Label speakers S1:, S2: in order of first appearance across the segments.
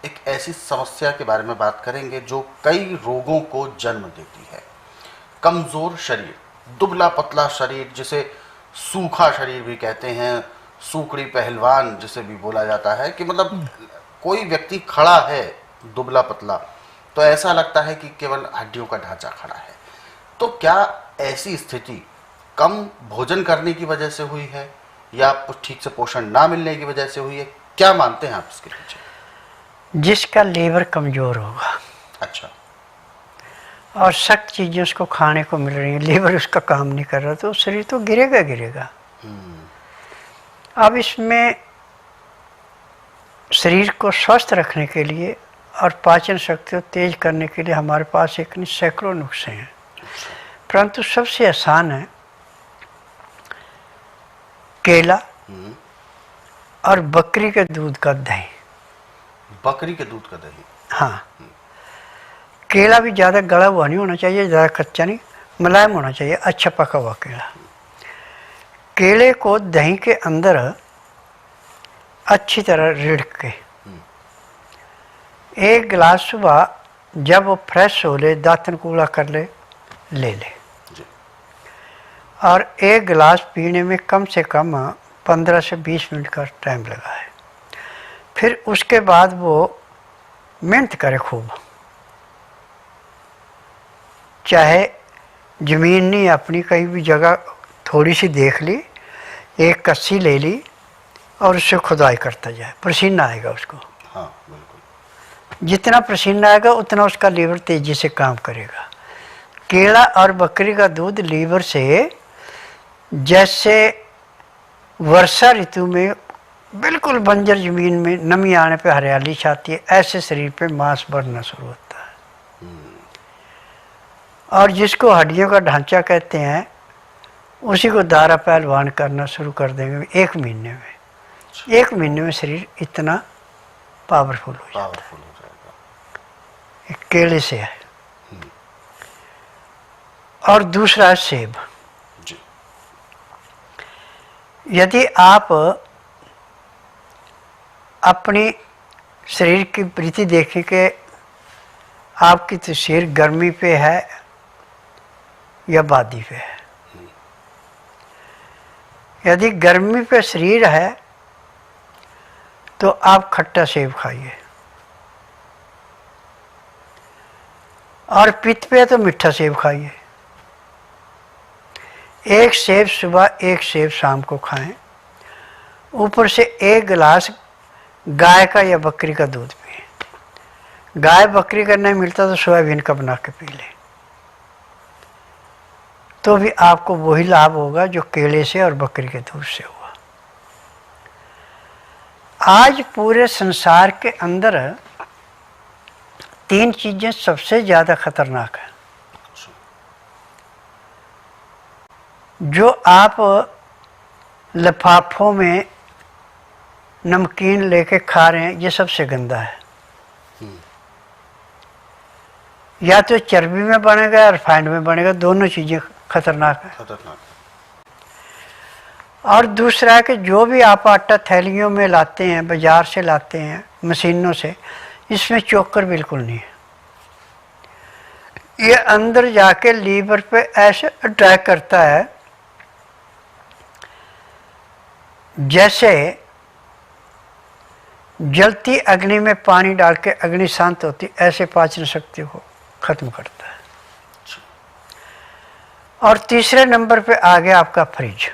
S1: एक ऐसी समस्या के बारे में बात करेंगे जो कई रोगों को जन्म देती है। कमज़ोर शरीर, दुबला पतला शरीर, जिसे सूखा शरीर भी कहते हैं, सूकड़ी पहलवान जिसे भी बोला जाता है, कि मतलब कोई व्यक्ति खड़ा है दुबला पतला तो ऐसा लगता है कि केवल हड्डियों का ढांचा खड़ा है। तो क्या ऐसी स्थिति कम भोजन करने की वजह से हुई है या ठीक से पोषण ना मिलने की वजह से हुई है? क्या मानते हैं आप इसके पीछे?
S2: जिसका लीवर कमज़ोर होगा,
S1: अच्छा,
S2: और सख्त चीज़ें उसको खाने को मिल रही हैं, लीवर उसका काम नहीं कर रहा, तो शरीर तो गिरेगा गिरेगा। अब इसमें शरीर को स्वस्थ रखने के लिए और पाचन शक्ति को तेज करने के लिए हमारे पास एक नहीं सैकड़ों नुस्खे हैं, परंतु सबसे आसान है केला और बकरी के दूध का दही।
S1: बकरी के दूध का दही?
S2: हाँ, केला भी ज़्यादा गला हुआ नहीं होना चाहिए, ज़्यादा कच्चा नहीं, मुलायम होना चाहिए, अच्छा पका हुआ केला। केले को दही के अंदर अच्छी तरह रिड़क के 1 गिलास सुबह जब वो फ्रेश हो ले, दातन कूड़ा कर ले ले और 1 गिलास पीने में कम से कम 15 से 20 मिनट का टाइम लगा है। फिर उसके बाद वो मेहनत करे खूब, चाहे ज़मीन नहीं अपनी कहीं भी जगह थोड़ी सी देख ली, एक कस्सी ले ली और उससे खुदाई करता जाए, पसीना आएगा उसको।
S1: हाँ, बिल्कुल।
S2: जितना पसीना आएगा उतना उसका लीवर तेज़ी से काम करेगा। केला और बकरी का दूध लीवर से, जैसे वर्षा ऋतु में बिल्कुल बंजर ज़मीन में नमी आने पे हरियाली छाती है, ऐसे शरीर पे मांस बढ़ना शुरू होता है। और जिसको हड्डियों का ढांचा कहते हैं, उसी को दारा पहलवान करना शुरू कर देंगे 1 महीने में। 1 महीने में शरीर इतना पावरफुल हो जाता है। एक केले से है। और दूसरा है सेब। यदि आप अपनी शरीर की वृत्ति देखें कि आपकी तो शरीर गर्मी पे है या बादी पे है। यदि गर्मी पे शरीर है तो आप खट्टा सेब खाइए, और पित्त पे तो मीठा सेब खाइए। 1 सेब सुबह 1 सेब शाम को खाएं। ऊपर से 1 गिलास गाय का या बकरी का दूध पिए। गाय बकरी का नहीं मिलता तो सोयाबीन का बना के पी लें, तो भी आपको वही लाभ होगा जो केले से और बकरी के दूध से हुआ। आज पूरे संसार के अंदर 3 चीज़ें सबसे ज़्यादा खतरनाक हैं, जो आप लिफाफों में नमकीन लेके खा रहे हैं, ये सबसे गंदा है। या तो चर्बी में बनेगा या रिफाइंड में बनेगा, दोनों चीज़ें खतरनाक है। और दूसरा है कि जो भी आप आटा थैलियों में लाते हैं, बाज़ार से लाते हैं, मशीनों से, इसमें चोकर बिल्कुल नहीं है। ये अंदर जाके लीवर पे ऐसे अटैक करता है जैसे जलती अग्नि में पानी डाल के अग्नि शांत होती, ऐसे पाचन शक्ति को खत्म करता है। और तीसरे नंबर पे आ गया आपका फ्रिज।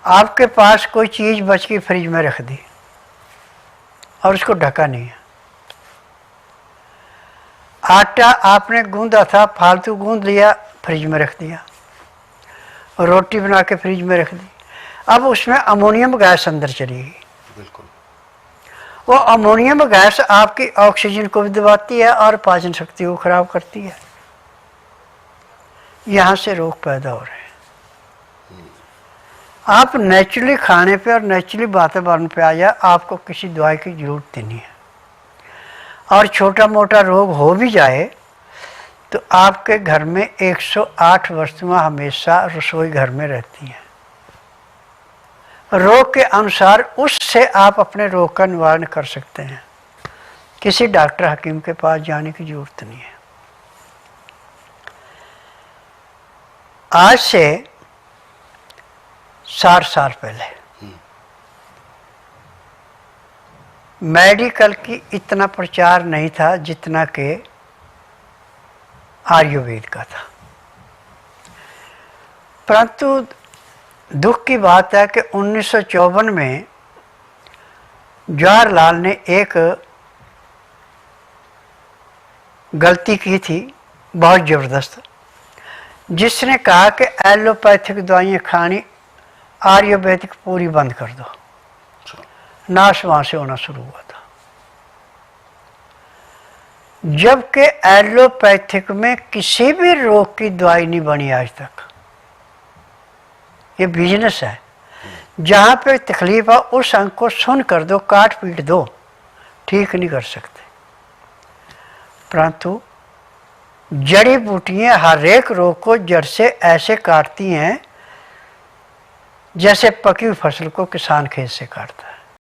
S2: आपके पास कोई चीज़ बच गई, फ्रिज में रख दी और उसको ढका नहीं है। आटा आपने गूंदा था, फालतू गूंद लिया, फ्रिज में रख दिया। रोटी बना के फ्रिज में रख दी, अब उसमें अमोनियम गैस अंदर चलेगी।
S1: बिल्कुल।
S2: वो अमोनियम गैस आपकी ऑक्सीजन को भी दबाती है और पाचन शक्ति को खराब करती है। यहाँ से रोग पैदा हो रहे हैं। आप नेचुरली खाने पे और नेचुरली वातावरण पे आ जाए, आपको किसी दवाई की जरूरत नहीं है। और छोटा मोटा रोग हो भी जाए तो आपके घर में 108 वस्तुएं हमेशा रसोई घर में रहती हैं। रोग के अनुसार उससे आप अपने रोग का निवारण कर सकते हैं। किसी डॉक्टर हकीम के पास जाने की जरूरत नहीं है। आज से 60 साल पहले मेडिकल की इतना प्रचार नहीं था जितना कि आयुर्वेद का था। परंतु दुख की बात है कि 1954 में जवाहरलाल ने एक गलती की थी बहुत ज़बरदस्त, जिसने कहा कि एलोपैथिक दवाइयाँ खानी आयुर्वेदिक पूरी बंद कर दो। नाश वहाँ से होना शुरू हुआ था। जबकि एलोपैथिक में किसी भी रोग की दवाई नहीं बनी आज तक। ये बिजनेस है। जहाँ पे तकलीफ है उस अंग को सुन कर दो, काट पीट दो, ठीक नहीं कर सकते। परंतु जड़ी बूटियाँ हर एक रोग को जड़ से ऐसे काटती हैं जैसे पकी हुई फसल को किसान खेत से काटता है।